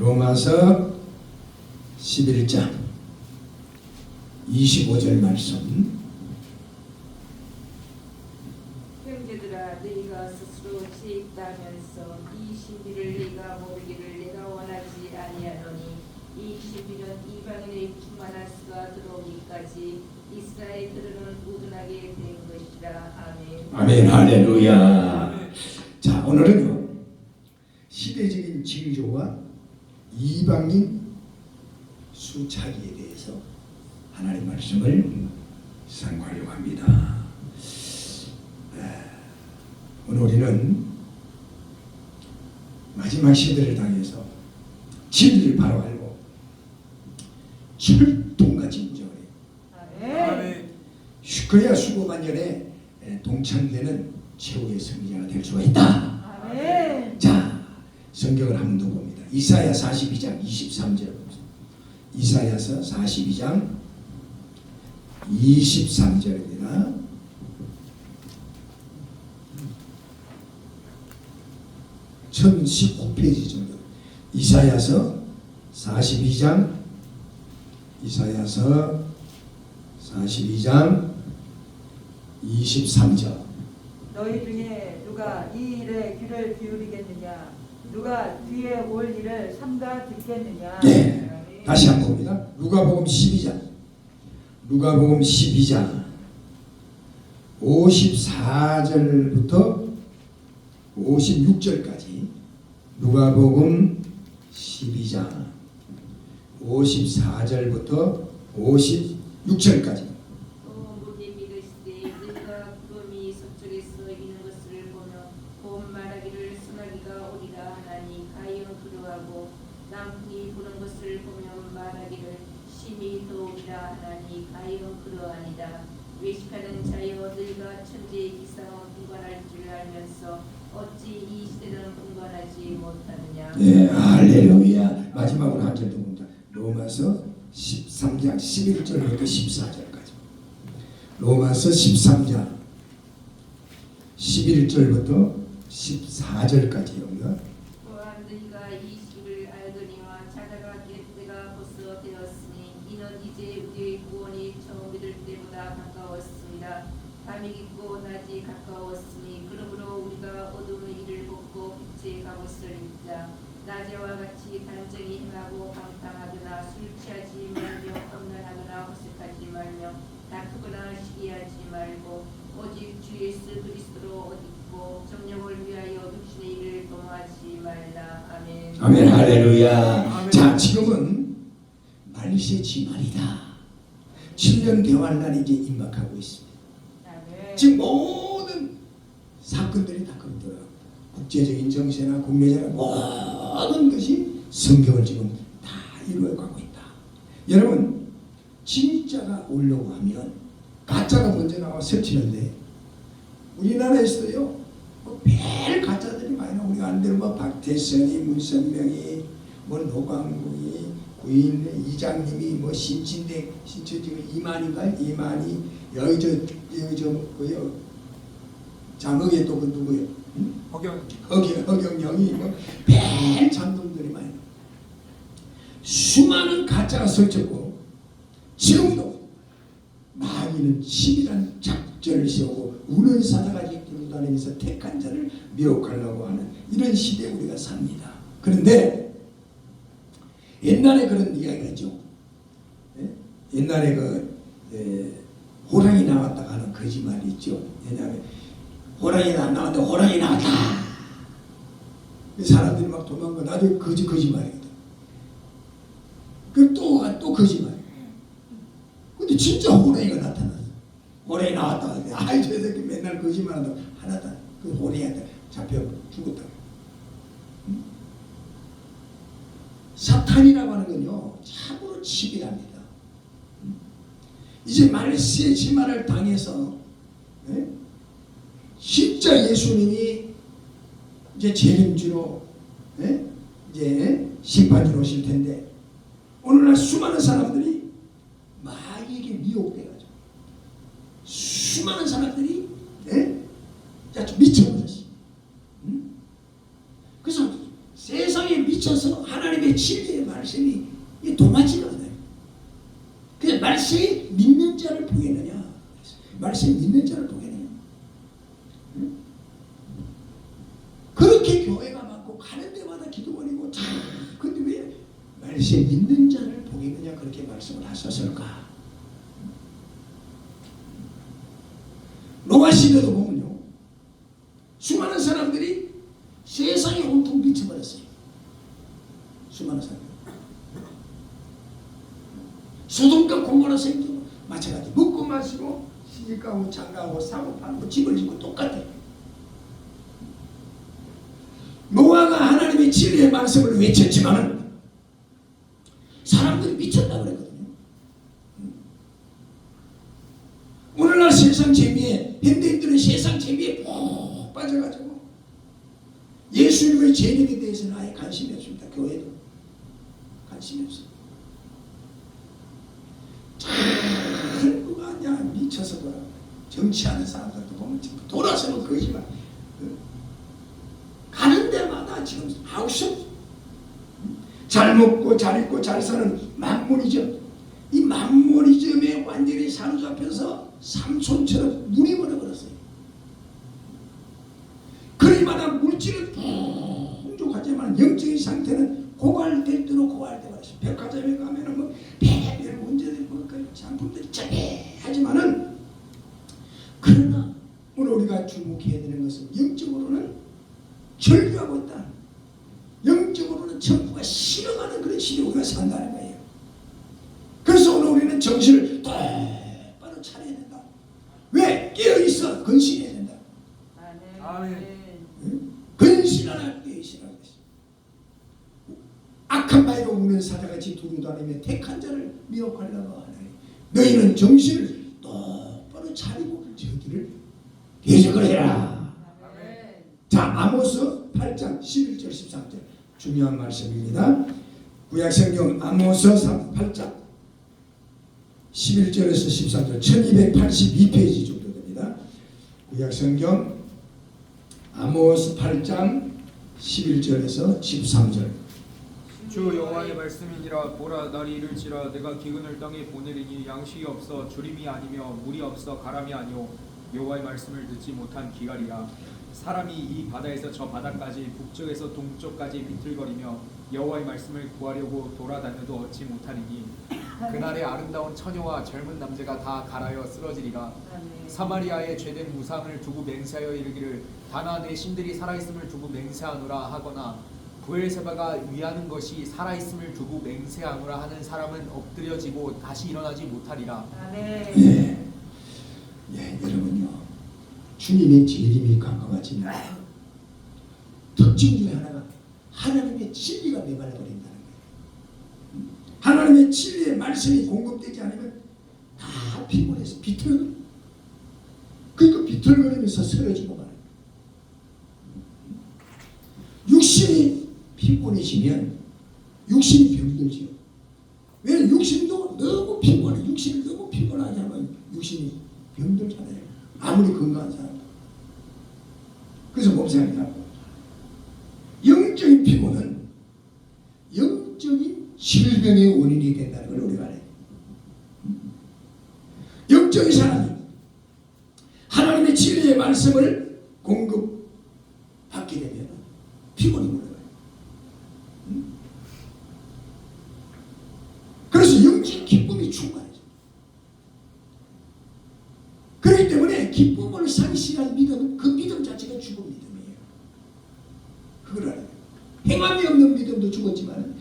로마서 11장 25절 말씀. 형제들아 너희가 스스로 지혜 있다면서 이 신비를 너희가 모르기를 내가 원하지 아니하노니 이 신비는 이방인의 충만할 수가 들어오기까지 이스라엘들은 우둔하게 된 것이라. 아멘. 아멘. 할렐루야. 자, 오늘은요 시대적인 징조와 이방인 수차기에 대해서 하나님 말씀을 상고하려고 합니다. 오늘 우리는 마지막 시대를 당해서 진리를 바로 알고 철통같이 인정을 해요. 그래야 수고반전에 동참되는 최후의 승리자가 될 수가 있다. 아멘. 자, 성경을 한번 더 봅니다. 이사야 42장 23절. 이사야서 42장 23절입니다. (1015페이지) 정도. 이사야서 42장 23절. 너희 중에 누가 이 일에 귀를 기울이겠느냐? 누가 뒤에 올 일을 삼가 듣겠느냐? 네, 다시 한번 봅니다. 누가복음 12장 54절부터 56절까지. 누가복음 12장 54절부터 56절까지. 또 무리 믿으시되 너희가 구름이 서쪽에서 이는 것을 보며 곧 말하기를 소나기가 오리라 하나니 가히 그러하고 남풍이 부는 것을 보며 말하기를 심히 더우리라 하나니 가히 그러하니라. 외식하는 자여 너희가 천지의 기상은 분간할 줄 알면서 어찌 이 시대는 분간하지 못하느냐. 네, 할렐루야. 마지막으로 한 절 더 봅니다. 로마서 13장 11절부터 14절까지. 로마서 13장 11절부터 14절까지입니다. 또한 너희가 이 시기를 알거니와 자다가 깰 때가 벌써 되었으니 이는 이제 우리의 구원이 처음 믿을 때보다 가까웠습니다. 밤이 깊고 낮이 가까웠으니 그러므로 우리가 어두운 일을 벗고 빛에 갑옷을 입자. 낮에와 같이 단정히 행하고 방탕하거나 술 취하지 말며 험난하거나 호색하지 말며 다투거나 시기하지 말고 오직 주 예수 그리스도로 옷 입고 정령을 위하여 육신의 일을 동하지 말라. 아멘. 아멘. 할렐루야. 자, 지금은 말세 지말이다. 7년 대환란이 이제 임박하고 있습니다. 아멘. 지금 모든 사건들이 다 그렇더라. 국제적인 정세나 국내적인 모든 것이 성경을 지금 다 이루어가고 있다. 여러분, 진짜가 오려고 하면 가짜가 먼저 나와 설치는데 우리나라에서도요 별 가짜들이 많이 나와. 우리가 아는 대로 뭐 박태선이, 문선명이, 뭐 노광국이, 구인 이장님이, 뭐 신친대 지금 이만희 여기 저 뭐요 장흑에 또 그 누구요? 허경영이 뭐 별 장동들이 많이 나와. 수많은 가짜가 설쳤고 지금도 마귀는 치밀한 작전을 세우고 우는 사자같이 돌아다니면서 택한 자를 미혹하려고 하는 이런 시대에 우리가 삽니다. 그런데 옛날에 그런 이야기가 있죠. 옛날에 호랑이 나왔다 하는 거짓말이 있죠. 왜냐하면 호랑이 안 나왔는데 호랑이 나왔다. 사람들이 막 도망가. 나중에 거짓말이거든. 그 또 거짓말. 근데 진짜 호랑이가 나타났어. 호랑이 나왔다. 아이 저 새끼 맨날 거짓말한다고 하나다. 그 호랑이한테 잡혀 죽었다. 사탄이라고 하는 건요 참으로 치밀합니다. 이제 말세의 지말을 당해서 진짜 예수님이 이제 재림주로 이제 심판주로 오실 텐데 오늘날 수많은 사람들이 마귀에게 미혹돼가지고 수많은 사람들이 미쳐버렸어. 그래서 세상에 미쳐서 하나님의 진리의 말씀이 도마지가 않아요. 그냥 말씀이 믿는 자를 보겠느냐? 말씀이 믿는 자를 보겠느냐? 응? 그렇게 교회가 많고 가는 데마다 기도원이고 근데 왜 말씀이 믿는 자를 보겠느냐 그렇게 말씀을 하셨을까? 노아 시대도 보면요, 수많은 사람들이 세상에 온통 미쳐버렸어요. 수많은 사람들. 소돔과 고모라 생기고 마찬가지. 먹고 마시고 시집가고 장가고 사고 팔고 집을 짓고 똑같아요. 노아가 하나님의 진리의 말씀을 외쳤지만은 사람들이 미쳤다고 그랬거든요. 오늘날 세상 재미에, 현대인들은 세상 재미에 푹 빠져가지고 예수님의 재림에 대해서는 아예 관심이 없습니다. 교회도 관심이 없어요. 참 누가 그냥 미쳐서 그래. 정치하는 사람들도 보면 돌아서는 거짓말. 가는 데마다 지금 하우스 잘 먹고 잘 입고 잘 사는 만모니즘. 이 만모니즘에 완전히 사로잡혀서 삼촌처럼 눈이 멀어버렸어요. 그러니마다 물질은 풍족하지만 영적인 상태는 고갈될 대로 고갈돼 버렸어요. 백화점에 가면은 뭐 배별 문제들 뭐 상품들이 자배하지만은 그러나 오늘 우리가 주목해야 되는 것은 영적으로는 절규하고 있다. 영적으로는 천국가 실어가는 그런 시대에 우리가 산다는 거예요. 그래서 오늘 우리는 정신을 똑바로 차려야 된다. 왜? 깨어있어. 근신해야 된다. 아멘. 근신하라 깨어있으라. 악한 바위가 우는 사자같이 두루도 아니며 택한 자를 미혹하려고 하나니 너희는 정신을 똑바로 차리고 저들을 대적하라. 자, 아모스 8장 11절 13절 중요한 말씀입니다. 구약성경 아모스 8장 11절에서 13절 1282페이지 정도 됩니다. 구약성경 아모스 8장 11절에서 13절 주 여호와의 말씀이니라. 보라, 날이 이를지라 내가 기근을 땅에 보내리니 양식이 없어 주림이 아니며 물이 없어 가람이 아니오 여호와의 말씀을 듣지 못한 기갈이라. 사람이 이 바다에서 저 바다까지 북쪽에서 동쪽까지 비틀거리며 여호와의 말씀을 구하려고 돌아다녀도 얻지 못하리니 그날에 아름다운 처녀와 젊은 남자가 다 갈아여 쓰러지리라. 사마리아에 죄된 우상을 두고 맹세하여 이르기를 다나 내 신들이 살아있음을 두고 맹세하노라 하거나 부엘세바가 위하는 것이 살아있음을 두고 맹세하노라 하는 사람은 엎드려지고 다시 일어나지 못하리라. 예, 여러분요, 주님의 재림이 가까워지면 특징 중에 하나가 하나님의 진리가 메말라버린다는 거예요. 하나님의 진리의 말씀이 공급되지 않으면 다 피곤해서 비틀거려. 그러니까 비틀거리면서 쓰러지고 말아요. 육신이 피곤해지면 육신이 병들지요. 왜? 육신도 너무 피곤해. 육신이 너무 피곤하게 하면 육신이 병들잖아요. 아무리 건강한 사람도. 그래서 몸살이 나고. 영적인 피곤은 영적인 질병의 원인이 된다는 걸 우리가 알아요. 영적인 사람이 하나님의 진리의 말씀을 공급받게 되면 피곤이 올라가요. 그래서 영적인 기쁨이 충만해져. 그렇기 때문에 기쁨을 상실한 믿음은 그 믿음 자체가 죽은 믿음이에요. 그걸 알아요. 행함이 없는 믿음도 죽었지만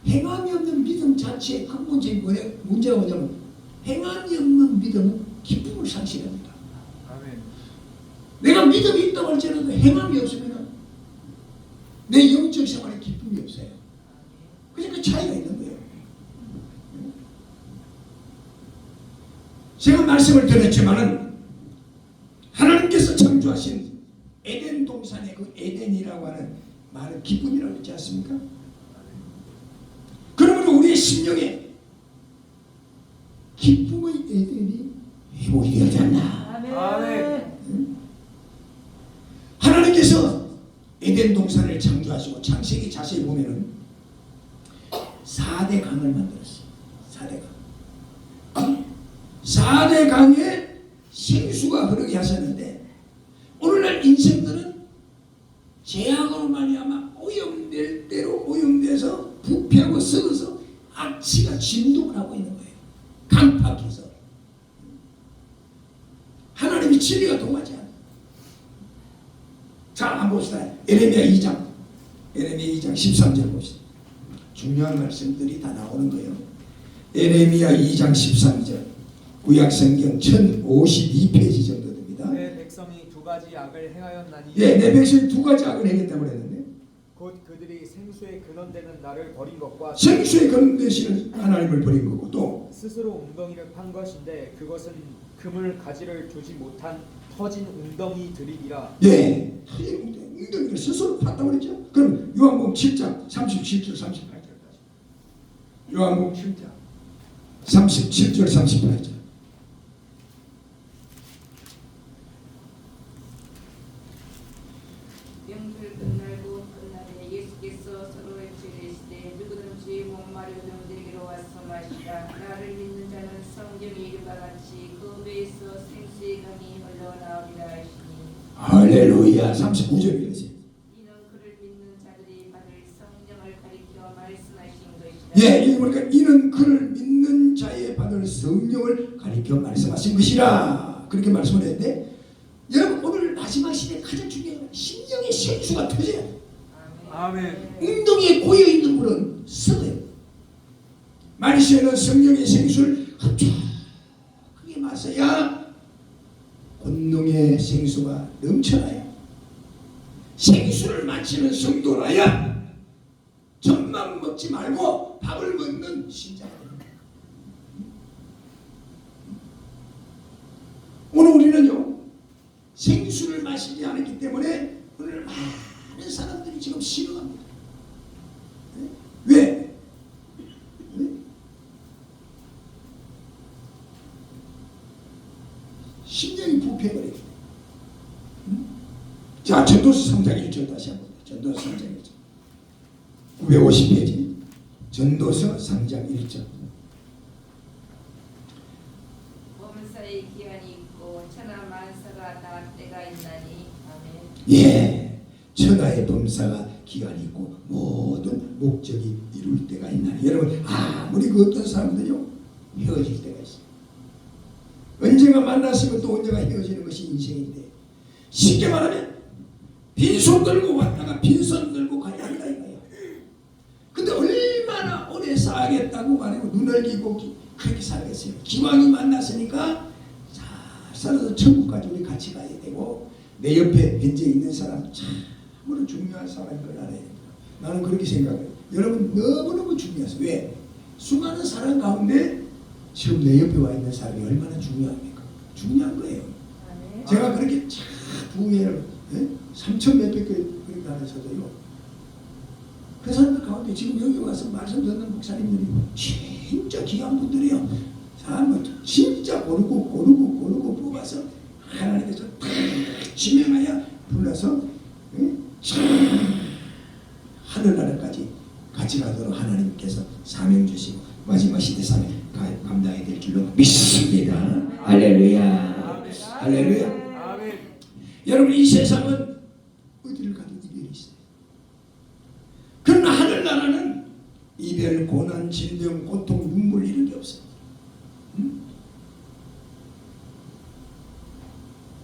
행함이 없는 믿음 자체의 근본적인 문제가 뭐냐면 행함이 없는 믿음은 기쁨을 상실합니다. 아멘. 내가 믿음이 있다고 할지라도 행함이 없으면 내 영적 생활에 기쁨이 없어요. 그러니까 차이가 있는 거예요. 제가 말씀을 드렸지만은 하나님께서 창조하신 에덴 동산의 그 에덴이라고 하는 말은 기쁨이라고 했지 않습니까? 그러므로 우리의 심령에 기쁨의 에덴이 회복이 되지 않나? 아멘. 하나님께서 에덴 동산을 창조하시고 창세기 자세히 보면은 4대 강을 만들었어요. 4대 강. 4대 강에 생수가 흐르게 하셨는데 오늘날 인생들은 죄악으로 말미암아 오염될 대로 오염돼서 부패하고 썩어서 악취가 진동을 하고 있는 거예요. 강팍해서 하나님의 진리가 동하지 않아요. 자, 한번 봅시다. 에레미야 2장 13절 봅시다. 중요한 말씀들이 다 나오는 거예요. 에레미야 2장 13절 구약성경 1052페이지 정도 됩니다. 내 백성이 두 가지 악을 행하였나니 예, 내 백성이 두 가지 악을 행했다고 그랬는데 곧 그들이 생수의 근원되는 나를 버린 것과 생수의 근원 되시는 하나님을 버린 거고 또 스스로 웅덩이를 판 것인데 그것은 그물 가지를 두지 못한 터진 웅덩이들이니라. 예, 웅덩이를 스스로 팠다고 그랬죠. 그럼 요한복음 7장 37절 38절까지 요한복음 7장 37절 38절 명절 끝날고 끝날에 예수께서 서로의 죄를 시되 누구든지 목마르든 내게로 와서 마시라. 나를 믿는 자는 성경의 이름과 같이 그 배에서 생수의 강이 흘러나오리라 하시니 할렐루야. 39절이었어요. 이는 그를 믿는 자들이 받을 성령을 가리켜 말씀하신 것이라. 예, 이게 보니까 이는 그를 믿는 자의 받을 성령을 가리켜 말씀하신 것이라 그렇게 말씀을 했는데 여러분 오늘 마지막 시대에 가장 중요한 건 심령의 생수가 터져야 돼요. 아멘. 웅덩이에 고여있는 물은 썩어요. 마리수에는 성령의 생수를 흡착하게 마셔야 본능의 생수가 넘쳐나요. 생수를 마시는 성도라야 젖만 먹지 말고 밥을 먹는 신자가 됩니다. 오늘 우리는요 생수를 마시지 않았기 때문에 오늘 많은 사람들이 지금 싫어합니다. 왜? 심령이 부패해버리기 때문에. 자, 전도서 3장 1절 다시 한번. 전도서 3장 1절 950페이지 전도서 3장 1절 범사의 기한이 있고 천하 만사가 다 때가 있나니. 아멘. 예, 천하의 범사가 기한이 있고 모든 목적이 이룰 때가 있나니. 여러분 아무리 그 어떤 사람들요 헤어질 때가 있어요. 언젠가 만났으면 또 언젠가 헤어지는 것이 인생인데 쉽게 말하면 빈손 들고 왔다가 빈손 들고 가야 한다 이거예요. 근데 얼마나 오래 살겠다고 말하고 눈을 기고 그렇게 살겠어요. 기왕이 만났으니까 잘 살아서 천국까지 우리 같이 가야 되고 내 옆에 현재 있는 사람 참으로 중요한 사람인 걸 알아야 됩니다. 나는 그렇게 생각해요. 여러분 너무너무 중요해서 왜? 수많은 사람 가운데 지금 내 옆에 와 있는 사람이 얼마나 중요합니까? 중요한 거예요. 아멘. 제가 그렇게 참 부흥회를 3천 몇백 개 그렇게 다녔어도요. 그 사람들 가운데 지금 여기 와서 말씀 듣는 목사님들이 진짜 귀한 분들이에요. 사람을 진짜 고르고 뽑아서 하나님께서 딱 지명하여 불러서 하늘나라까지 같이 가도록 하나님께서 사명 주시고 마지막 시대 사명 감당해야 될 줄로 믿습니다. 할렐루야. 할렐루야. 아멘. 여러분 이 세상은 어디를 가도 이별이 있어요. 그러나 하늘나라는 이별, 고난, 질병, 고통, 눈물 이런 게 없어요.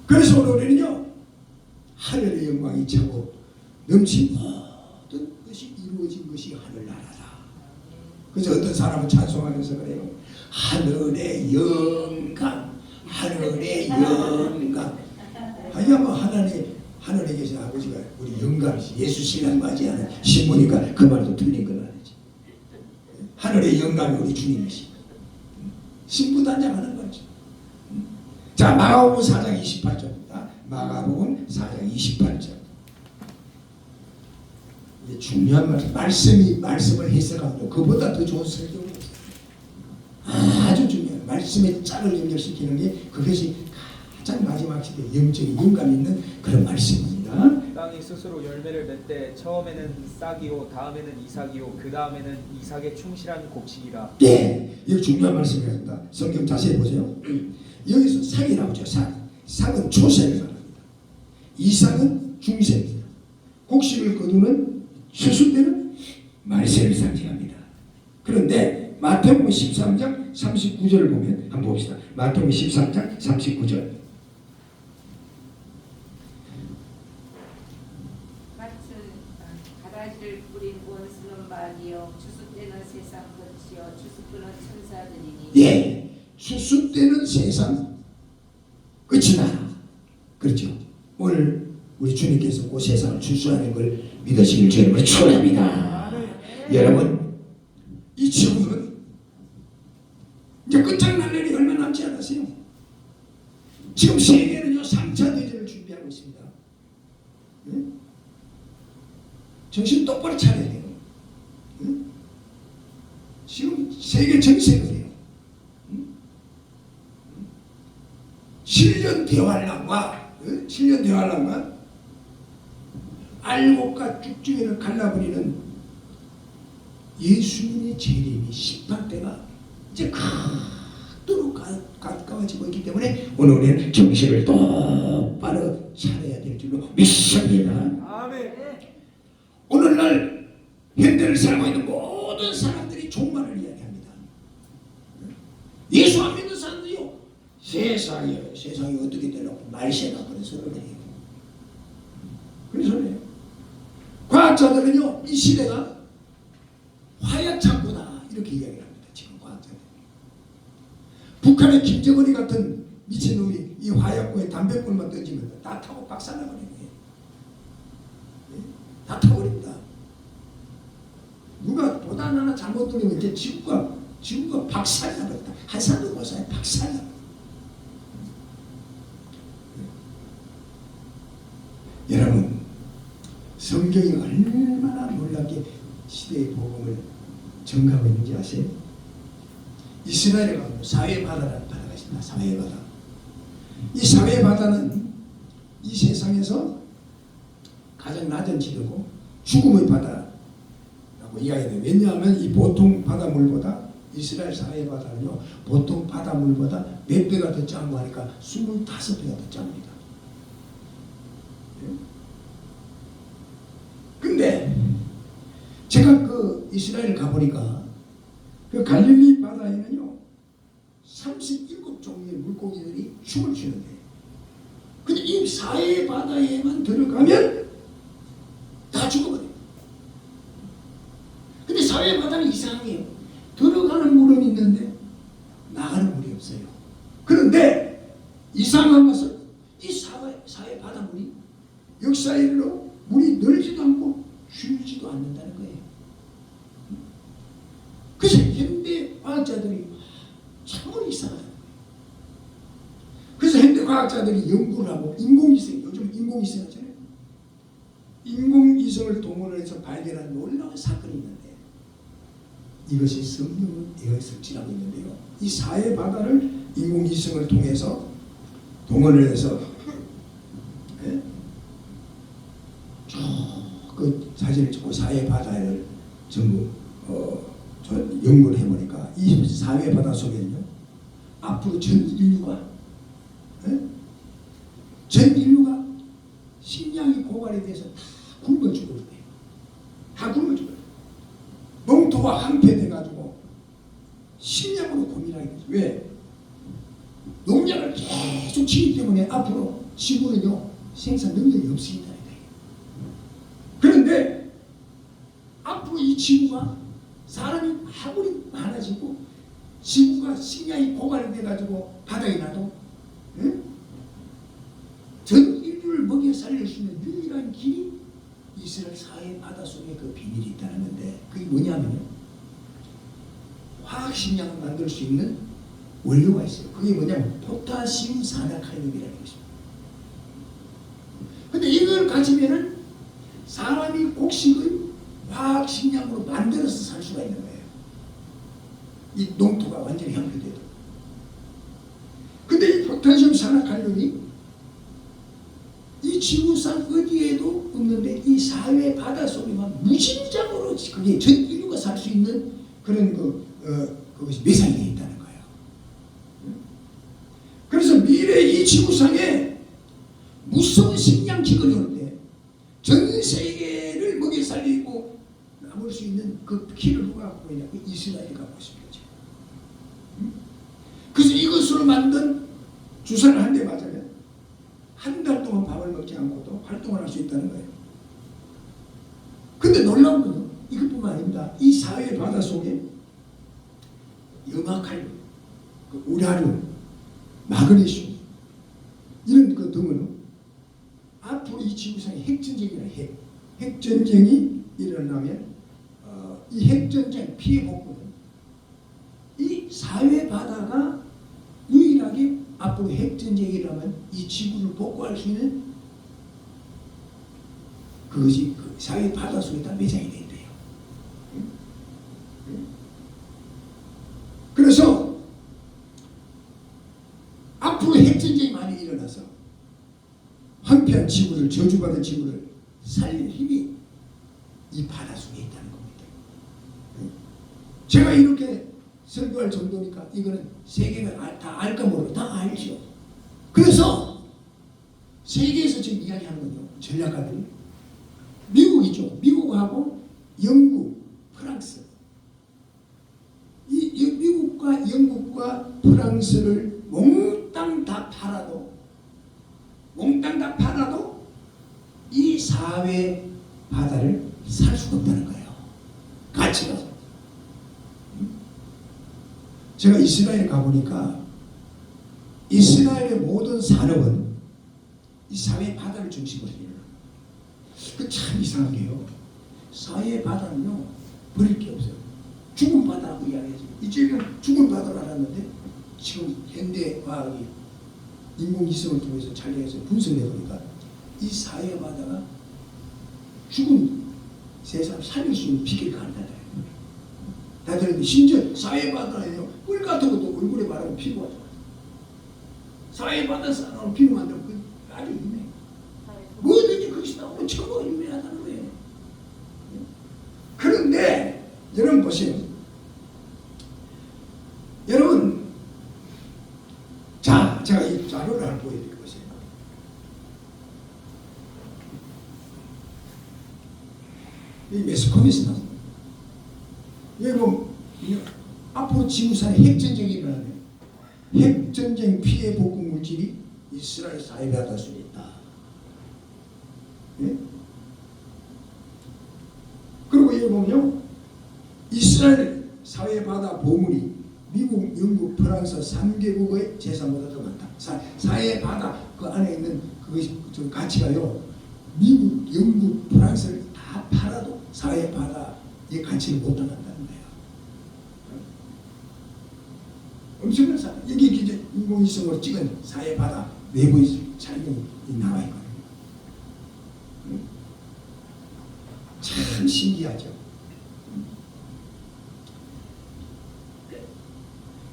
그래서 오늘 우리는요 하늘의 영광이 차고 넘친 모든 것이 이루어진 것이 하늘나라다. 그래서 어떤 사람은 찬송하면서 그래요. 하늘의 영광, 하늘의 영광. 아니야 뭐 하늘에 계신 아버지가 우리 영광 예수 신랑 맞이하는 신부니까 그 말도 틀린 건 아니지. 하늘의 영광이 우리 주님이시. 신부 단장하는 거죠. 자, 마가복음 4장 28절입니다. 마가복음 4장 28절. 이게 중요한 말씀을 해석하고 그보다 더 좋은 설교는 없어요. 아주 중요해요. 말씀의 짝을 연결시키는 게 그것이 가장 마지막 시대 영적인 영감 있는 그런 말씀입니다. 땅이 스스로 열매를 맺되 처음에는 싹이요 다음에는 이삭이요 그 다음에는 이삭의 충실한 곡식이라. 예, 이거 중요한 말씀입니다. 성경 자세히 보세요. 여기서 삭이 나오죠. 삭은 초세를 말합니다. 이삭은 중세입니다. 곡식을 거두는 추수 때는 말세를 상징합니다. 그런데 마태복음 13장 39절을 보면 한번 봅시다. 마태복음 13장 39절. 가라지를 뿌린 원수는 마귀요 추수 때는 세상 끝이요 추수꾼은 천사들이니. 예, 추수 때는 세상 끝이다. 그렇죠. 오늘 우리 주님께서 그 세상을 추수하는 걸 믿으시길 주님으로 축원합니다. 여러분, 이 지구는 이제 끝장날 날이 얼마 남지 않았어요. 지금 세계는요 3차 대전을 준비하고 있습니다. 응? 정신 똑바로 차려야 돼요. 응? 지금 세계 정세가 돼요. 응? 7년 대환란과 7년 대환란과 알곡과 쭉쭉이를 갈라버리는 예수님의 재림이 심판때가 이제 극도로 가까워지고 있기 때문에 오늘 우리는 정신을 똑바로 차려야 될 줄로 믿습니다. 아멘. 오늘날 현대를 살고 있는 모든 사람들이 종말을 이야기합니다. 예수 안 믿는 사람들이요 세상이 어떻게 되려고 말세나 그런 소리를 해요. 그런 소리를 해요. 과학자들은요 이 시대가 화약 창고다 이렇게 이야기를 합니다. 지금 과학자들. 북한의 김정은이 같은 미친놈이 이 화약고에 담배불만 던지면 다 타고 박살나버리는 거예요. 다 타버립니다. 누가 도단 하나 잘못 돌리면 이제 지구가 박살나버렸다. 한산도 고사에 박살나. 여러분, 성경이 얼마나 놀랍게 시대의 복음을 전가하고 있는지 아세요? 이스라엘에 가면 사회바다라는 바다가 있습니다. 사회바다. 이 사회바다는 이 세상에서 가장 낮은 지도고 죽음의 바다라고 이야기해요. 왜냐하면 이 보통 바닷물보다 이스라엘 사회바다는요 보통 바닷물보다 몇 배가 더 작고 하니까 25배가 더 작습니다. 근데 제가 그 이스라엘 가보니까 그 갈릴리 바다에는요 37종류의 물고기들이 춤을 추는데 근데 이 사해 바다에만 들어가면 다 죽어버려요. 근데 사해 바다는 이상해요. 들어가는 물은 있는데 나가는 물이 없어요. 그런데 이상한 것은 이 사해 바닷물이 역사 일로 물이 늘지도 않고 줄지도 않는다는 거예요. 그래서 현대 과학자들이 참으로 이상하다는 거예요. 그래서 현대 과학자들이 연구를 하고 인공위성, 요즘 인공위성 하잖아요. 인공위성을 동원을 해서 발견한 놀라운 사건이 있는데 이것이 성경을 에어설치라고 있는데요. 이 사해 바다를 인공위성을 통해서 동원을 해서 그 사진을 찍고 사해 바다를 전부 연구를 해보니까 이 사해 바다 속에는요 앞으로 전 인류가 식량이 고갈이 돼서 다 굶어 죽을 거예요. 다 굶어 죽어요. 농토가 황폐돼가지고 식량으로 고민하게 되죠. 왜? 농약을 계속 치기 때문에 앞으로 지구는요 생산 능력이 없습니다. 그런데 앞으로 이 지구가 사람이 아무리 많아지고 지구가 식량이 고갈이 돼가지고 바닥에 나도 전 인류를 먹여 살릴 수 있는 유일한 길이 이스라엘 사해 바다 속에 그 비밀이 있다는 건데 그게 뭐냐면요 화학식량을 만들 수 있는 원료가 있어요. 그게 뭐냐면 포타시움 산화칼륨이라는 것입니다. 근데 이걸 가지면은 사람이 곡식을 화학식량으로 만들어서 살 수가 있는 거예요. 이 농토가 완전히 형성돼도. 근데 이 포타시움 산화칼륨이 이 지구상 어디에도 없는데 이 사회 바다 속에만 무심장으로 그게 전 인류가 살 수 있는 그런 그것이 매상이 되어 있다는 거예요. 그래서 미래 이 지구상에 무서운 식량 기근이 올 때 전 세계를 먹여 살리고 남을 수 있는 그 키를 누가 갖고 있냐? 그 이스라엘이 갖고 있습니다. 그래서 이것으로 만든 주사를 한 대 맞으면 한 달 동안 밥을 먹지 않고도 활동을 할 수 있다는 거예요. 근데 놀라운 것은 이것뿐만 아닙니다. 이 사회 바다 속에 염화칼, 우라늄, 마그네슘 이런 그 등은 앞으로 이 지구상에 핵전쟁이라 핵전쟁이 일어나면 이 핵전쟁 피해 복구는 이 사회 바다가 유일하게 앞으로 핵전쟁이 일어나면 이 지구를 복구할 수 있는 그것이 그 사회 바다 속에 다 매장이 된대요. 그래서 앞으로 핵전쟁이 많이 일어나서 한편 지구를 저주받은 지구를 살릴 힘이 이 바다 속에 있다는 겁니다. 제가 이렇게 설교할 정도니까 이거는 세계가 다 알까 모르고 다 알죠. 그래서 세계에서 지금 이야기하는 건요, 전략가들이 미국이죠. 미국하고 영국, 프랑스. 이 미국과 영국과 프랑스를 몽땅 다 팔아도 이 사회 바다를 살 수가 없다는 거예요. 가치가. 제가 이스라엘에 가보니까 이스라엘의 모든 산업은 이 사회 바다를 중심으로 해요. 그 참 이상한 게요. 사회 바다는요, 버릴 게 없어요. 죽은 바다라고 이야기하지. 이제는 죽은 바다를 알았는데 지금 현대 과학이 인공지성을 통해서 촬영해서 분석해 보니까 이 사회 바다가 죽은 세상 살릴 수 있는 비결이 간다는 거예요. 다들 심지어 사회 바다에요, 꿀 같은 것도 얼굴에 바르면 피부가 좋아요. 사회 바다 사람 피부 만들면 그 아주 유명해요. 뭐든지 그것이 나오면 최고로 유명하다는 거예요. 그런데 여러분 보세요. 여러분, 자, 제가 이 자료를 하나 보여드릴 것이에요. 이 매스컴에서 나옵니다. 여기 보면 앞으로 지구상에 핵전쟁이 일어나면 핵전쟁 피해 복구 물질이 이스라엘 사회 바다 속에 있다. 예? 그리고 여기 보면요, 이스라엘 사회 바다 보물이 미국, 영국, 프랑스 3개국의 재산보다 더 많다. 사회 바다 그 안에 있는 그것이 좀 가치가요, 미국, 영국, 프랑스를 다 팔아도 사회 바다의 가치를 못 따른다는 거예요. 엄청난 사. 여기 이제 인공위성으로 찍은 사회 바다 내부의 촬영이 나와 있거든요. 참 신기하죠.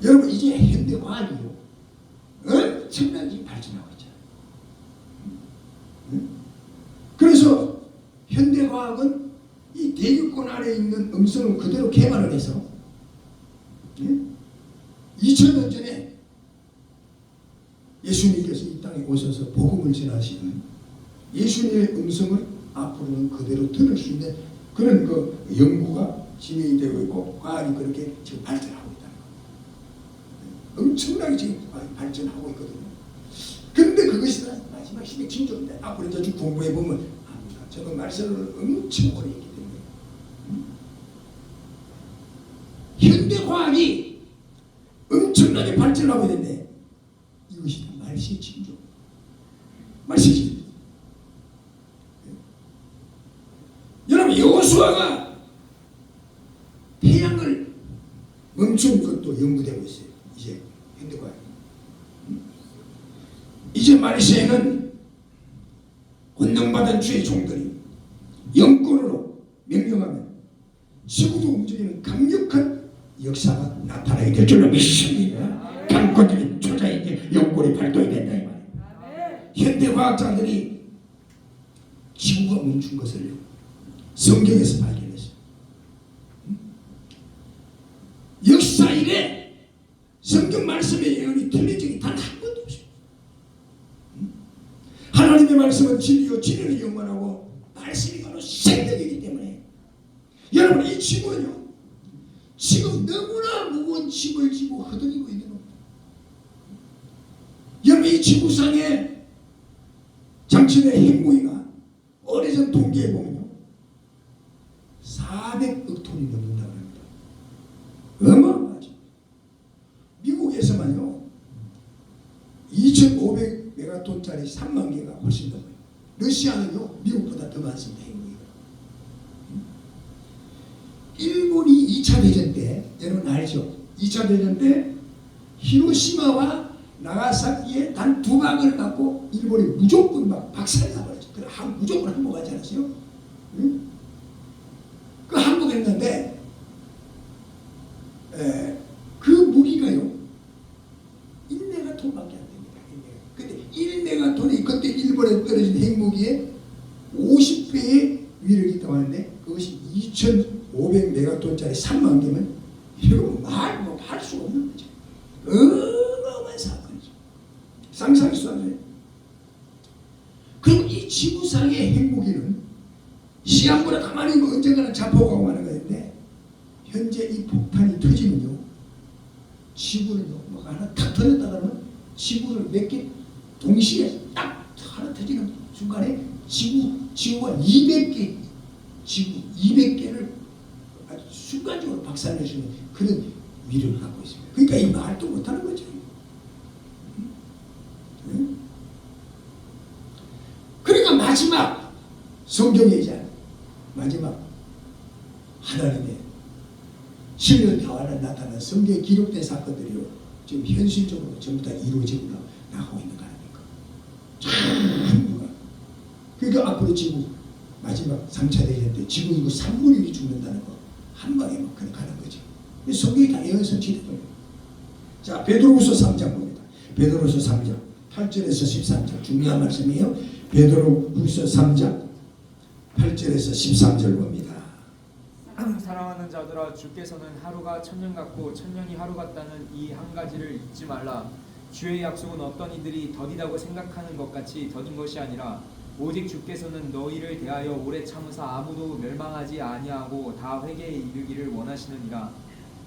여러분, 이제 현대 과학이요, 엄청나게 발전하고 있잖아요. 그래서 현대 과학은 이 대륙권 아래에 있는 음성을 그대로 개발을 해서 2000년 전에 예수님께서 이 땅에 오셔서 복음을 전하시는 예수님의 음성을 앞으로는 그대로 들을 수 있는 그런 그 연구가 진행이 되고 있고 과학이 그렇게 지금 발전하고 있다는 거예요. 엄청나게 지금 발전하고 있거든요. 그런데 그것이 마지막 시대 징조인데 앞으로 이제 쭉 공부해 보면 압니다. 저는 말씀을 엄청 오래 했기 때문에 현대 과학이 엄청나게 발전하고 있는데 이것이 다 말시의 징조, 말시의 징조. 여러분, 여호수아가 태양을 멈춘 것도 연구되고 있어요. 이제 현대과학. 이제 말세에는 권능받은 주의 종들이 영권으로 명령하면 지구도 움직이는 강력한 역사가 나타나게 될 줄로 믿습니다. 강권들이 초자에게 영권이 발동이 된다 이 말이에요. 현대 과학자들이 지구가 멈춘 것을요 성경에서 발견했어요. 역사 이래 성경 말씀의 예언이 틀린 적이 단 한 번도 없어요. 하나님의 말씀은 진리요 진리는 영원하고 말씀이 바로 생명이기 때문에 여러분 이 지구는요 지금 너무나 무거운 짐을 지고 허덕이고 있는 겁니다. 여러분 이 지구상에 장신의 핵무기가 오래전 통계에 보면요 400억 톤이 넘는다고 합니다. 어마어마하죠. 미국에서만요 2,500메가톤짜리 3만 개가 훨씬 넘어요. 러시아는요 미국보다 더 많습니다. 핵무기가. 일본이 2차 대전 때 여러분 알죠? 2차 대전 때 히로시마와 나가사키에 단 2방을 갖고 일본이 무조건 막 박살나버렸죠. 무조건 항복하지 않았어요? 응? 그 항복했는데 그 무기가요 1메가톤밖에 안 됩니다. 근데 1메가톤이 그때 일본에 떨어진 핵무기의 50배의 위력이 있다고 하는데 그것이 2,500메가톤짜리 3만 개면 이거 할 수가 없는 거죠. 어마어마한 사건이죠. 상상할 수 없어요. 그리고 이 지구상의 핵무기는 시간보다 가만히 있으면 언젠가는 자포가고 하는 건데 현재 이 폭탄이 터지면요 지구는요 뭐 하나 탁 터졌다 그러면 지구를 몇 개 동시에 딱 하나 터지는 순간에 지구가 200개 지구 200개를 아주 순간적으로 박살내주는 그런 위력을 갖고 있습니다. 그러니까 이 말도 못하는 거죠. 응? 그러니까 마지막 성경에 이제 마지막 하나님의 신을 다하는 나타난 성경에 기록된 사건들이요 지금 현실적으로 전부 다 이루어지고 나가고 있는 거 아닙니까? 전부가. 그러니까 앞으로 지구 마지막 3차 대전 때 지구 인구 3분의 1이 죽는다는 거 한 방에 막 그냥 가는 거죠. 성경이 다 예언 성취된 거예요. 자 베드로후서 3장 봅니다. 베드로후서 3장 8절에서 13절 중요한 말씀이에요. 베드로후서 3장 8절에서 13절 봅니다. 사랑하는 자들아 주께서는 하루가 천년 같고 천년이 하루 같다는 이 한 가지를 잊지 말라. 주의 약속은 어떤 이들이 더디다고 생각하는 것 같이 더딘 것이 아니라 오직 주께서는 너희를 대하여 오래 참으사 아무도 멸망하지 아니하고 다 회개에 이르기를 원하시느니라.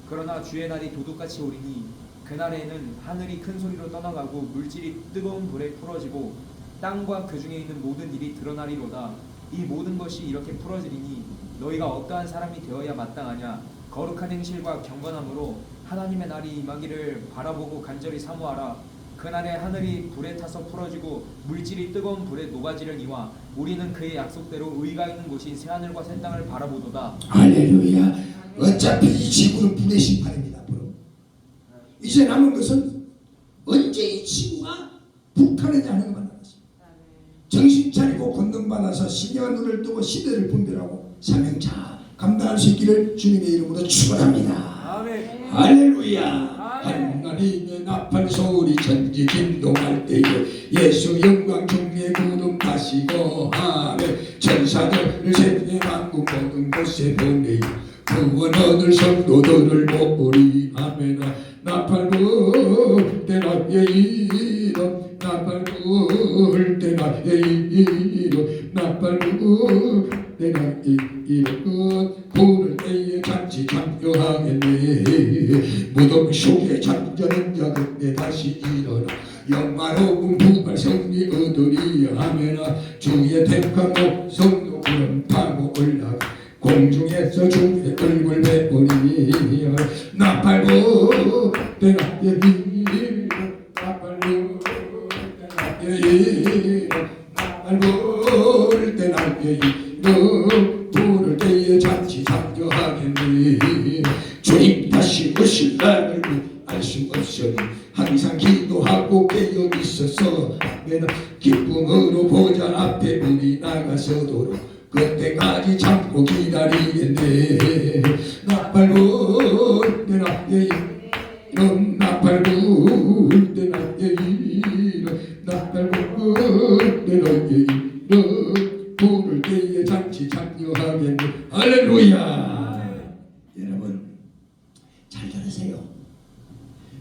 그러나 주의 날이 도둑같이 오리니 그날에는 하늘이 큰 소리로 떠나가고 물질이 뜨거운 불에 풀어지고 땅과 그 중에 있는 모든 일이 드러나리로다. 이 모든 것이 이렇게 풀어지리니 너희가 어떠한 사람이 되어야 마땅하냐. 거룩한 행실과 경건함으로 하나님의 날이 임하기를 바라보고 간절히 사모하라. 그날에 하늘이 불에 타서 풀어지고 물질이 뜨거운 불에 녹아지려니와 우리는 그의 약속대로 의가 있는 곳인 새하늘과 새 땅을 바라보도다. 할렐루야. 어차피 이 지구는 불의 심판입니다. 앞으로 이제 남은 것은 언제 이 지구가 불타느냐 하는 것만 남았습니다. 정신 차리고 권능받아서 신의 눈을 뜨고 시대를 분별하고 사명자 감당할 수 있기를 주님의 이름으로 축원합니다. 아멘. 할렐루야. 하나님의 나팔 소리 천지 진동할 때에 예수 영광 중에 구름 타시고 아멘. 천사들을 세계 만국 모든 곳에 보내요 구원 얻을 성도들을 모으리. 아멘. 나팔 불 때 나의 이름 나팔 불 때 나의 이름 나팔 불 때 나의 이름 부를 때에 잔치 참여하겠네. 무덤 속에 잠자는 자 그때 다시 일어나 영화로운 부활 승리 얻으리. 아멘. 주의 택한 성도 구름 타고 올라가 공중에서 주의 얼굴 배우리. 나팔 불 때 나의 이름 나팔 불 때 나의 이름 나팔 불 때 나의 이름 부를 때에 잔치 참여하겠니. 주님 다시 오실 날을 알 수 없으니 항상 기도하고 깨어 있어서 내는 기쁨으로 보좌 앞에 우리 나가서도록 그때까지 참고 기다리겠네. 나팔 불 때 나의 이름 나팔 불 때 나의 이름 나팔 불 때 나의 이름 불을 할렐루야. 여러분 잘 들으세요.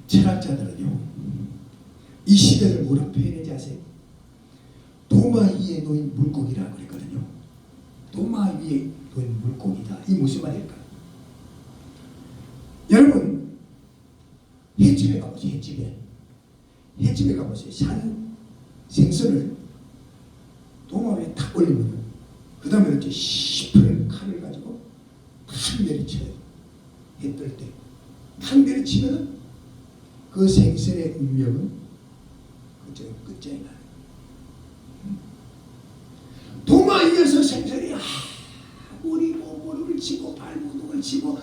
철학자들은요 이 시대를 뭐라고 표현하지 아세요? 도마 위에 놓인 물고기라고 그랬거든요. 도마 위에 놓인 물고기다. 이 무슨 말일까? 여러분 횟집에 가보세요. 횟집에 가보세요. 산 생선을 도마 위에 탁 올리면요. 그 다음에 이렇게 시퍼런 칼을 가지고 탁 내리쳐요. 해 뜰 때. 탁 내리치면 그 생선의 운명은 그저 끝장이 나요. 도마 위에서 생선이 모리를 치고 발무둥을 치고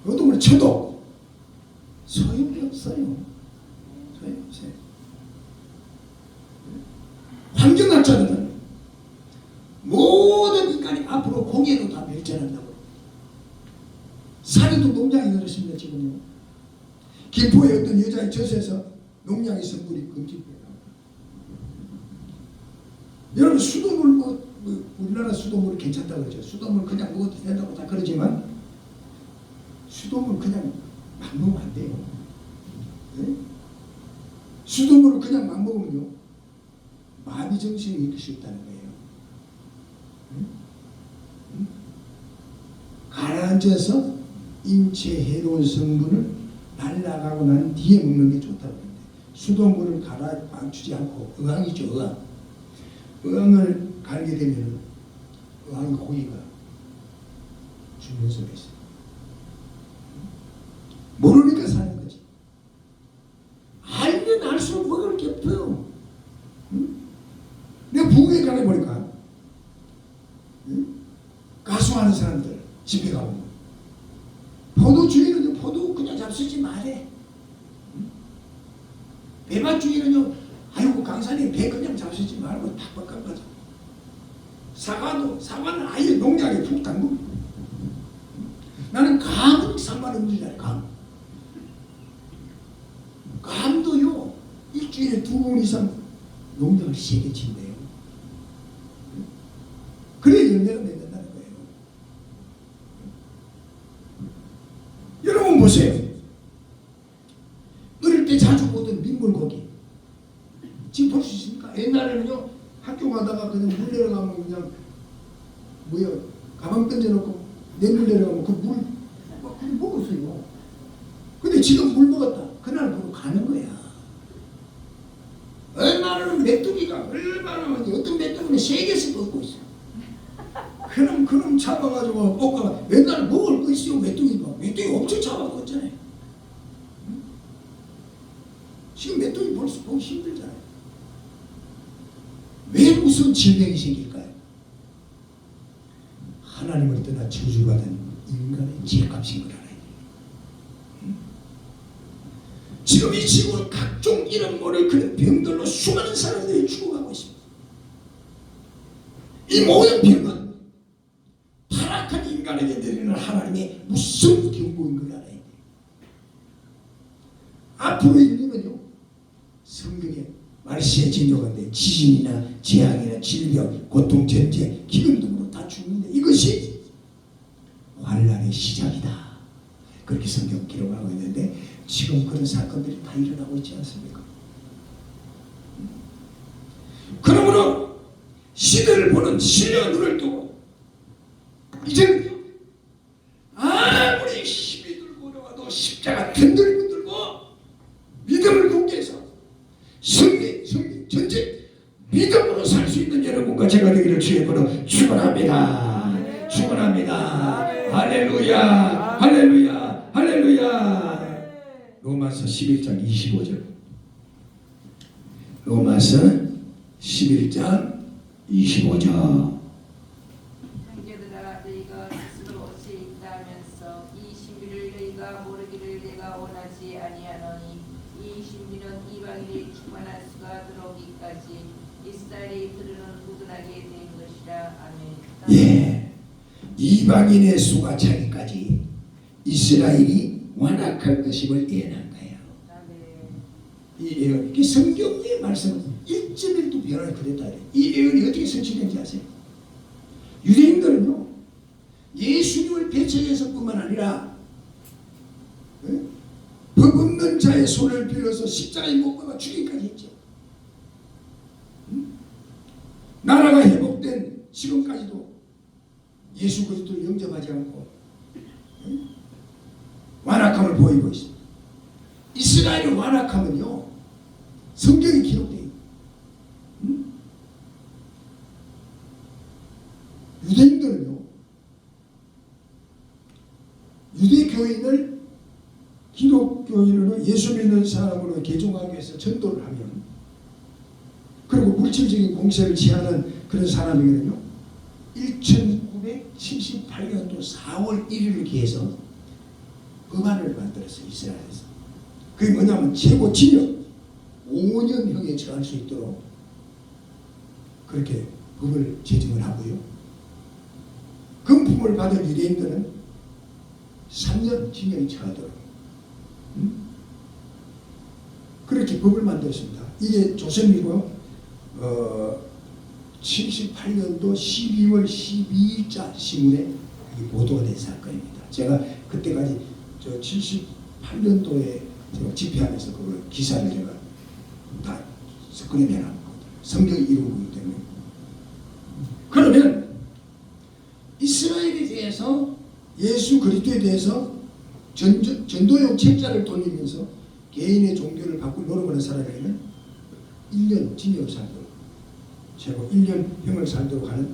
어둠을 쳐도 소용이 없어요. 소용이 없어요. 환경학자들은 모든 인간이 앞으로 공해로 다 멸절한다고. 산에도 농장이 그렇습니다. 지금요. 김포의 어떤 여자의 젖에서 농약의 성분이 검출돼요. 여러분 수돗물 우리나라 수돗물이 괜찮다고 그러죠. 수돗물 그냥 먹어도 된다고 다 그러지만 수돗물 그냥 막 먹으면 안 돼요. 네? 수돗물을 그냥 막 먹으면요 마비 정신이 일으킬 수 있다는 거예요. 가라앉아서 인체 해로운 성분을 날라가고 난 뒤에 먹는 게 좋다고 그러는데 수돗물을 가라앉히지 않고 의왕이죠. 의왕을 갈게 되면 의왕 고기가 죽는 속에 있어요. 모르니까 사는 거지. 알면 알수록 먹을 게 없어요. 내가 부국에 가보니까 가수하는 사람들 집에 가보면 포도 주인은요 포도 그냥 잡수지 말해. 배맛 주인은요 아이고 강사님 배 그냥 잡수지 말고 팍팍 깎아줘. 사과는 아예 농약에 푹 담고. 나는 감은 상관없는 줄 알아. 감도요 일주일에 2번 이상 농약을 세게 친대요. 그래 열매가 맺는다는 거예요. 여러분 보세요. 어릴 때 자주 보던 민물고기 지금 볼 수 있습니까? 옛날에는요 학교 가다가 그냥 물 내려가면 그냥 가방 던져놓고 내물 내려가면 그 물 그냥 먹었어요. 근데 지금 물 먹었다 그날 보고 가는 거야. 얼마나 메뚜기가 얼마나 어떤 메뚜기는 3개씩 먹고 있어. 그럼 잡아가지고 볶아 맨날 먹을 거 있어요. 메뚜기 엄청 잡아먹었잖아요. 지금 메뚜기 벌써 보기 힘들잖아요. 왜 무슨 질병이 생길까요? 하나님을 떠나 저주받은 인간의 죄값인 걸 알아야 돼요. 지금 이 지구는 각종 이름 모를 그런 병들로 수많은 사람들이 죽어가고 있습니다. 이 모든 병은 타락한 인간에게 내리는 하나님의 무서운 경고인 걸 알아야 돼요. 앞으로 인류는요 성경에 말시에 진료가인데 지진이나 재앙이나 질병, 고통, 전쟁, 기근 등으로 다 죽는데 이것이 환란의 시작이다. 그렇게 성경 기록하고 있는데 지금 그런 사건들이 다 일어나고 있지 않습니까? 그러므로 시대를 보는 신의 눈을 뜨고 이제는 아무리 힘이 들고 어려워도 십자가 든든히 들고 믿음을 굳게 해서 승리, 전쟁, 믿음으로 살 수 있는 여러분과 제가 되기를 주의 이름으로 축원합니다. 축원합니다. 할렐루야, 할렐루야, 할렐루야. 로마서 11장 25절. 로마서 11장 25절. 형제들아 너희가 스스로 옷이 있다면서 이 신비를 너희가 모르기를 내가 원하지 아니하노니 이 신비는 이방인의 충만할 수가 들어오기까지 이스라엘이 그르는 무근하게 된 것이라. 아멘. 예, 이방인의 수가 차기까지 이스라엘이 완악할 것임을 예언한 거예요. 이 예언, 이 성경의 말씀은 1.1도 변화를 그랬다. 이 예언이 어떻게 설치된지 아세요? 유대인들은요 예수님을 배척해서뿐만 아니라 법 없는 자의 손을 빌어서 십자가에 못 박아 죽이기까지 했죠. 나라가 회복된 지금까지도 예수 그리스도를 영접하지 않고 완악함을 보이고 있습니다. 이스라엘의 완악함은요, 성경에 기록되어 있습니다. 유대인들은요, 유대교인을 기독교인으로 예수 믿는 사람으로 개종하기 위해서 전도를 하면, 그리고 물질적인 공세를 취하는 그런 사람에게는요, 1978년도 4월 1일을 기해서 법안을 만들었어요. 이스라엘에서. 그게 뭐냐면 최고 징역 5년형에 처할 수 있도록 그렇게 법을 제정을 하고요. 금품을 받은 유대인들은 3년 징역에 처하도록 그렇게 법을 만들었습니다. 이게 조선이고 78년도 12월 12일자 신문에 보도가 된 사건입니다. 제가 그때까지 78년도에 집회하면서 그걸 기사를 제가 다 스크린해놨거든요. 성경이 이루고 있기 때문에. 그러면 이스라엘에 대해서 예수 그리스도에 대해서 전도용 책자를 돌리면서 개인의 종교를 바꿀 노력을 하는 사람에게는 1년 징역을 살도록, 최고 1년형을 살도록 하는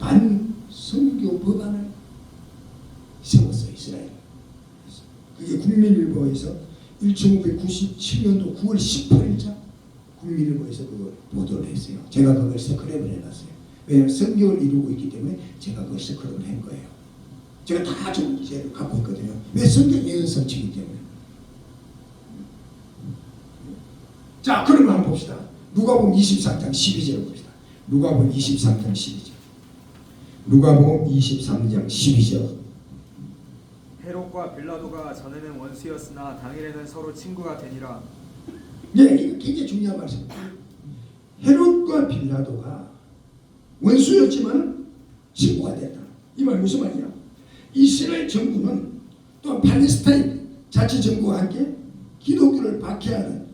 반성교 법안을 세웠어요. 이스라엘. 그게 국민일보에서 1997년도 9월 18일자 국민일보에서 그걸 보도를 했어요. 제가 그걸 스크랩을 해놨어요. 왜냐하면 성경을 이루고 있기 때문에 제가 그걸 스크랩을 한 거예요. 제가 다 좀 이제 갖고 있거든요. 왜? 성경 예언 성취이기 때문에. 자, 그러면 한번 봅시다. 누가복음 23장 12절을 봅시다. 누가복음 23장 12절. 누가복음 23장 12절. 헤롯과 빌라도가 전에는 원수였으나 당일에는 서로 친구가 되니라. 네, 이거 굉장히 중요한 말씀입니다. 헤롯과 빌라도가 원수였지만 친구가 됐다. 이 말 무슨 말이야? 이스라엘 정부는 또한 팔레스타인 자치 정부와 함께 기독교를 박해하는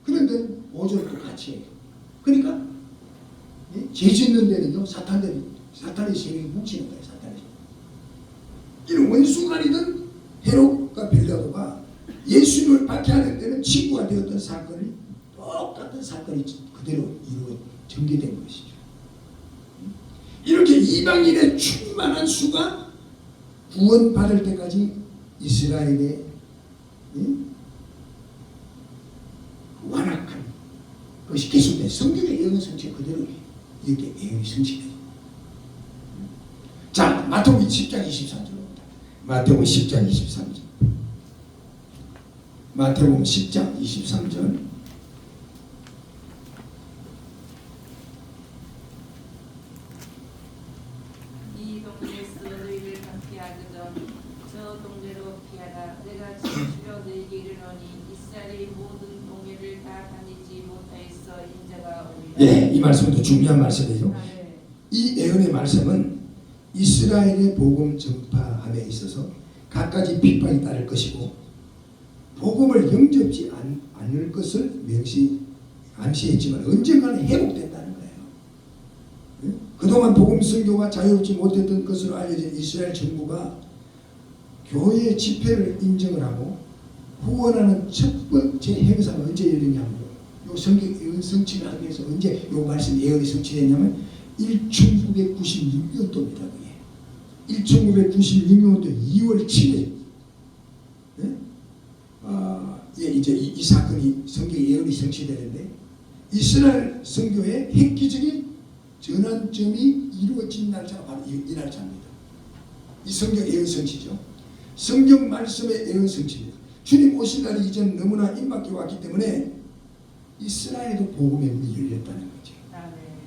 그런데 오존도 같이 해요. 그러니까 죄 짓는 데는요, 사탄의 세력이 뭉치는 거예요. 사탄의 세력. 이런 원수간이든 헤롯과 빌라도가 예수님을 박해하는 데는 친구가 되었던 사건이 똑같은 사건이 그대로 이루어 전개된 것이죠. 이렇게 이방인의 충만한 수가 구원받을 때까지 이스라엘의 완악한 것이 계속된 성경의 예언 성취가 그대로 이렇게 예언이 성취돼요. 자, 마태복음 10장 23절입니다. 마태복음 10장 23절. 마태복음 10장 23절. 이 동네에서 너희를 박해하거든 저 동네로 피하라. 내가 진실로 너희에게 이르노니 이스라엘의 모든 동네를 다 다니지 못하였어 인자가 오리라. 네, 이 말씀도 중요한 말씀이죠. 아, 네. 이 예언의 말씀은 이스라엘의 복음 전파함에 있어서 갖가지 핍박이 따를 것이고 복음을 영접지 않을 것을 암시했지만 언젠가는 회복된다는 거예요. 그동안 복음 선교가 자유롭지 못했던 것으로 알려진 이스라엘 정부가 교회 집회를 인정을 하고 후원하는 첫 번째 행사가 언제 열리냐면 요 성경 예언 성취를 하기 위해서 언제 요 말씀 예언이 성취됐냐면 1996년도입니다. 그게 1996년도 2월 7일 이제 이 사건이 성경 예언이 성취되는데 이스라엘 선교의 획기적인 전환점이 이루어진 날짜가 바로 이 날짜입니다. 이 성경 예언 성취죠. 성경 말씀의 예언 성취입니다. 주님 오신 날이 이제는 너무나 임박해 왔기 때문에 이스라엘에도 복음의 문이 열렸다는 거죠. 아, 네.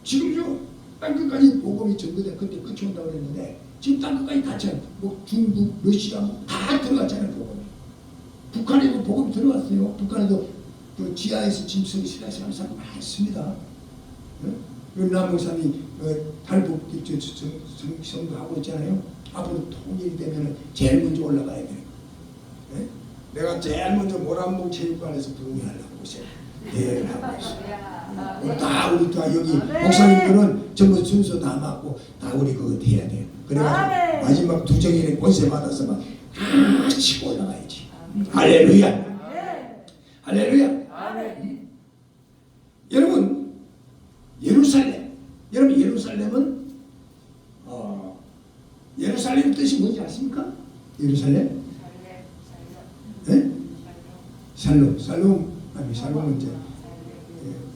지금요 땅끝까지 복음이 전거돼 그때 끝이 온다고 그랬는데 지금 땅끝까지 닫혀요. 뭐 중국, 러시아 다 들어갔잖아요. 복음이. 북한에도 복음이 들어갔어요. 북한에도 그 지하에서 짐승이 시라시 하는 사람 많습니다. 윤남 목사님이 탈북 성도 하고 있잖아요. 앞으로 통일이 되면 제일 먼저 올라가야 돼요. 네? 내가 제일 먼저 모란봉 체육관에서 부흥하려고 있어요. 예, 하고 있어요. 다 우리 다 여기 목사님들은 전부 순서 다 맞고 다 우리 그거 해야 돼요. 그래가지고 마지막 두정인의 권세 받아서 막 치고 올라가야지. 할렐루야. 할렐루야. 여러분 예루살렘. 여러분 예루살렘은 예루살렘 뜻이 뭔지 아십니까? 예루살렘? 네? 살롬은 이제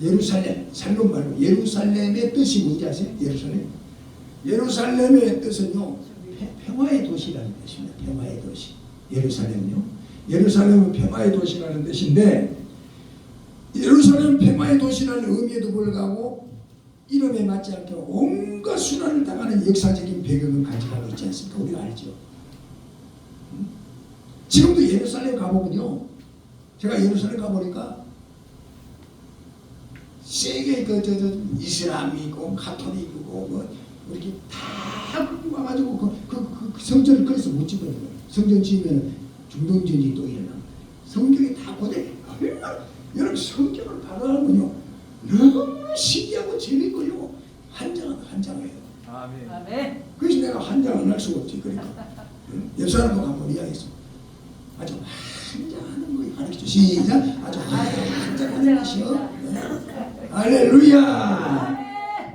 예루살렘, 살롬 말고 예루살렘의 뜻이 뭔지 아세요? 예루살렘의 뜻은요 평화의 도시라는 뜻입니다. 평화의 도시. 예루살렘은 평화의 도시라는 뜻인데, 예루살렘 평화의 도시라는 의미에도 불구하고 이름에 맞지 않게 온갖 순환을 당하는 역사적인 배경을 가져가고 있지 않습니까? 우리가 알죠. 지금도 예루살렘 가보면요, 제가 예루살렘 가보니까 세계 이슬람이 있고 가톨릭이고 뭐 이렇게 다 와가지고 그 성전을 그래서 못 집어요. 성전 지으면 중동전이 또 일어나. 성경이 다 고대. 여러분 성경을 발언하면요 너무 신기하고 재밌고요 한장해요. 아멘. 그래서 내가 한장 안 할 수가 없지. 그러니까 옆 사람도 한번 이야기했어. 아주 한장하는 거 가르쳐. 시작. 아주 한장하는 것이요. 할렐루야.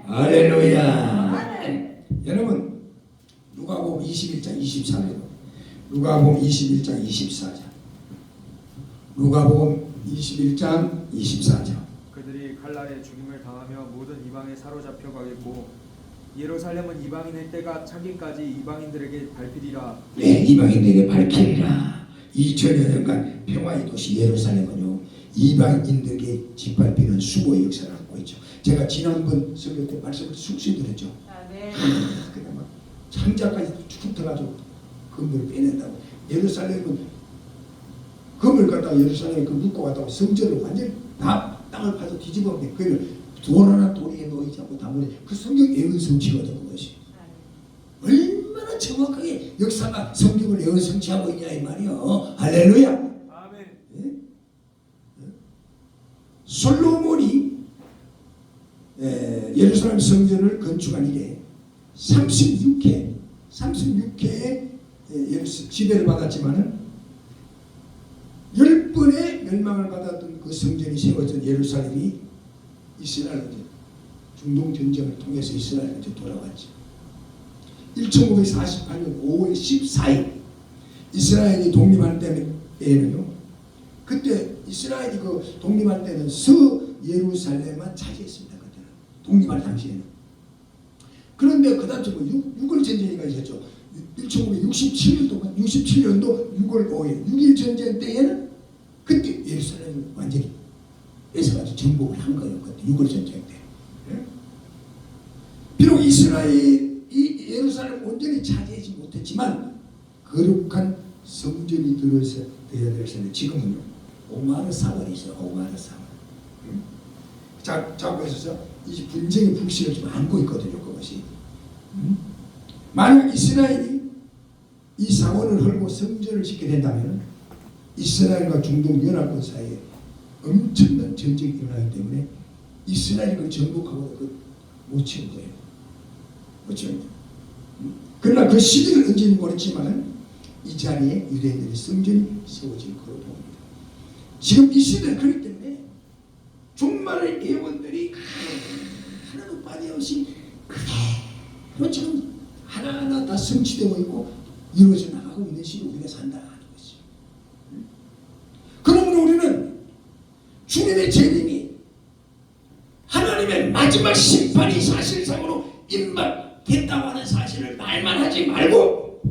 할렐루야. 여러분 누가복음 21장 24절. 누가복음 21장 24절. 누가복음 21장 24절. 그들이 칼날에 죽임을 당하며 모든 이방에 사로잡혀 가겠고 예루살렘은 이방인의 때가 차기까지 이방인들에게 밟히리라. 네, 이방인들에게 밝히리라. 2000여 년간 평화의 도시 예루살렘은요 이방인들에게 짓밟히는 수고의 역사를 갖고 있죠. 제가 지난번 설교 때 말씀을 숙시 드렸죠. 그냥 막 창자까지 쭉 들어가지고 건물을 빼낸다고. 예루살렘은 건물 갖다가 예루살렘에 묶고 갔다고 성전을 완전히 다 땅을 파서 뒤집어 놓게. 그걸 돌 하나 돌에 놓이지 않고 다 보내. 그 성경 예언 성취거든 그것이. 얼마나 정확하게 역사가 성경을 예언 성취하고 있냐 이 말이요. 할렐루야. 아멘. 예? 솔로몬이 예루살렘 성전을 건축한 이래 36회의 지배를 받았지만은 10번의 멸망을 받았던 그 성전이 세워진 예루살렘이 이스라엘 중동 전쟁을 통해서 이스라엘에 돌아왔죠. 1948년 5월 14일 이스라엘이 독립할 때에는요, 그때 이스라엘이 그 독립할 때는 서예루살렘만 차지했습니다. 그때는 독립할 당시에는. 그런데 그 다음에 6월 전쟁이 있었죠. 1967년도 6월 5일 6.1 전쟁 때에는 그때 예루살렘을 완전히 뺏어가지고 정복을 한 거예요. 그때 6월 전쟁 때. 비록 이스라엘이 예루살렘을 온전히 차지하지 못했지만 거룩한 성전이 되어야 될 텐데 지금은요 오마르 사원이 있어요. 오마르 사원. 자고 있어서 이 분쟁의 불씨를 좀 안고 있거든요. 그것이. 만약 이스라엘이 이 사원을 헐고 성전을 짓게 된다면 이스라엘과 중동 연합군 사이에 엄청난 전쟁이 일어나기 때문에 이스라엘이 그 정복하고 못 치는 거예요. 못 치는 거예요. 그러나 그 시기를 언제는 모르지만 이 자리에 유대인들의 성전이 세워질 거로 봅니다. 지금 이 시대는 그렇기 때문에 종말의 예언들이 하나도 빠짐없이 그대로 지금 하나하나 다 성취되고 있고 이루어져 나가고 있는 시기에 우리가 산다 하는 것이죠. 그러므로 우리는 주님의 재림이 하나님의 마지막 심판이 사실상으로 임박됐다고 하는 사실을 말만 하지 말고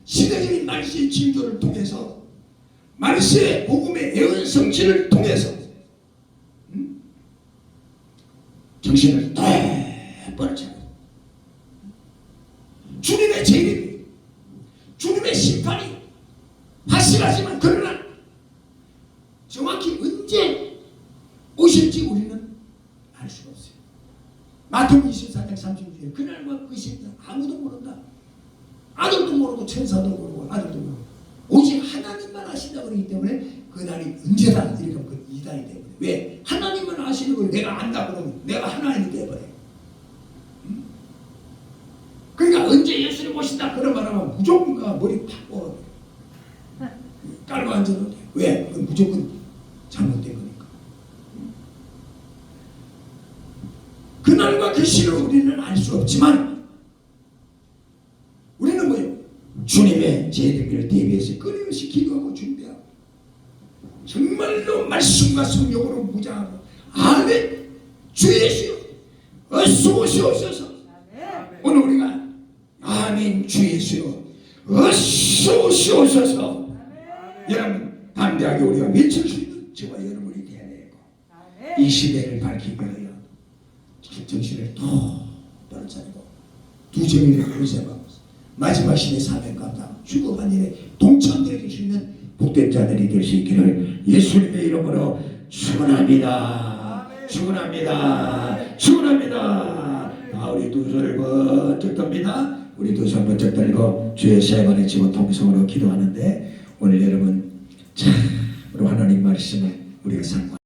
시대적인 말씀의 징조를 통해서 말씀의 복음의 예언 성취를 통해서 정신을 똑바로 차려. 주님의 재림이 주님의 심판이 확실하지만 그러나 정확히 언제 오실지 우리는 알 수가 없어요. 마태복음 24장 하나님과 끝이 아무도 모른다. 아들도 모르고 천사도 모르고 아들도 모르고 오직 하나님만 아신다 그러기 때문에 그 날이 언제다 이렇게 하면 그 이단이 되버려. 왜? 하나님만 아시는 걸 내가 안다 그러면 내가 하나님이 되버려. 그러니까 언제 예수님 오신다 그런 말하면 무조건 머리 팍 뽑아 깔고 앉아도 돼. 왜? 그건 무조건 잘못된 거니까. 그날과 그 시를 우리는 알 수 없지만 우리는 뭐예요? 주님의 재림을 대비해서 끊임없이 기도하고 준비하고 정말로 말씀과 성령으로 무장하고 아멘 주 예수여 어서 오시옵소서. 아멘. 오늘 우리가 아멘 주 예수여 어서 오시옵소서. 여러분 담대하게 우리가 외칠 수 있는 저와 여러분이 되어야 되고 아멘. 이 시대를 밝히기 위하여 정신을 똑바로 차리고 두 정의를 요새하고 마지막 시대 사명 감당 주고받는 일에 동참되어 수 있는 복된 자들이 될 수 있기를 예수님의 이름으로 축원합니다. 축원합니다. 축원합니다. 우리 두 손을 번쩍 듭니다. 우리 두 손 번쩍 들고 주의 세번의 지원 통성으로 기도하는데 오늘 여러분 참으로 하나님 말씀을 우리가 상고